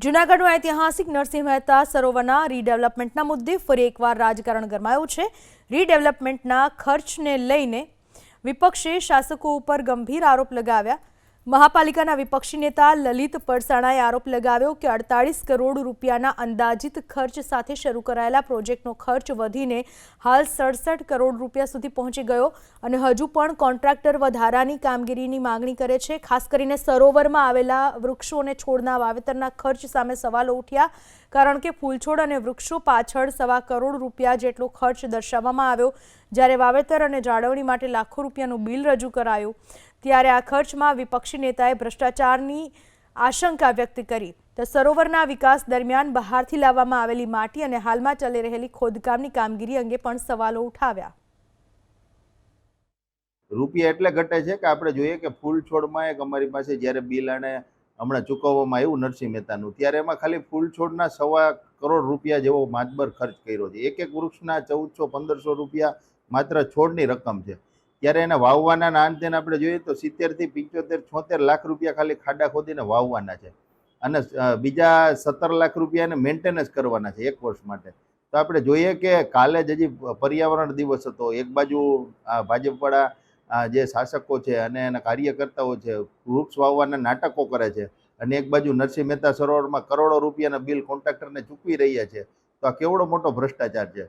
જૂનાગઢનું ઐતિહાસિક નરસિંહ મહેતા સરોવરના રીડેવલપમેન્ટના મુદ્દે ફરી એકવાર રાજકારણ ગરમાયું છે। રીડેવલપમેન્ટના ખર્ચને લઈને વિપક્ષે શાસકો ઉપર ગંભીર આરોપ લગાવ્યા। મહાપાલિકાના વિપક્ષી નેતા લલિત પરસાણાએ આરોપ લગાવ્યો કે 48 કરોડ રૂપિયાના અંદાજિત ખર્ચ સાથે શરૂ કરાયેલા પ્રોજેક્ટનો ખર્ચ વધીને હાલ 67 કરોડ રૂપિયા સુધી પહોંચી ગયો અને હજુ પણ કોન્ટ્રાક્ટર વધારાની કામગીરીની માંગણી કરે છે। ખાસ કરીને સરોવરમાં આવેલા વૃક્ષો અને છોડના વાવેતરના ખર્ચ સામે સવાલો ઉઠ્યા, કારણ કે ફૂલછોડ અને વૃક્ષો પાછળ 1.25 કરોડ રૂપિયા જેટલો ખર્ચ દર્શાવવામાં આવ્યો। જ્યારે વાવેતર અને જાળવણી માટે લાખો રૂપિયાનું બિલ રજૂ કરાયું, ત્યારે આ ખર્ચમાં વિપક્ષી નેતાએ ભ્રષ્ટાચારની આશંકા વ્યક્ત કરી તો સરોવરના વિકાસ દરમિયાન બહારથી લાવવામાં આવેલી માટી અને હાલમાં ચાલી રહેલી ખોદકામની કામગીરી અંગે પણ સવાલો ઉઠાવ્યા। રૂપિયા એટલે ઘટે છે કે આપણે જોઈએ કે ફૂલ છોડમાં એક અમારી પાસે જ્યારે બિલ આને હમણાં ચૂકવવામાં આવ્યું નરસિંહ મહેતાનું, ત્યારે એમાં ખાલી ફૂલ છોડના 1.25 કરોડ રૂપિયા જેવો માતબર ખર્ચ કર્યો છે। એક વૃક્ષના 1400-1500 રૂપિયા માત્ર છોડની રકમ છે। ત્યારે એને વાવવાના અંતે આપણે જોઈએ તો 70 થી 75, 76 લાખ રૂપિયા ખાલી ખાડા ખોદીને વાવવાના છે અને બીજા 17 લાખ રૂપિયા એને મેન્ટેનન્સ કરવાના છે 1 વર્ષ માટે। તો આપણે જોઈએ કે કાલે જ હજી પર્યાવરણ દિવસ હતો, એક બાજુ ભાજપવાળા જે શાસકો છે અને એના કાર્યકર્તાઓ છે વૃક્ષ વાવવાના નાટકો કરે છે અને એક બાજુ નરસિંહ મહેતા સરોવરમાં કરોડો રૂપિયાના બિલ કોન્ટ્રાક્ટરને ચૂકવી રહ્યા છે। તો આ કેવડો મોટો ભ્રષ્ટાચાર છે।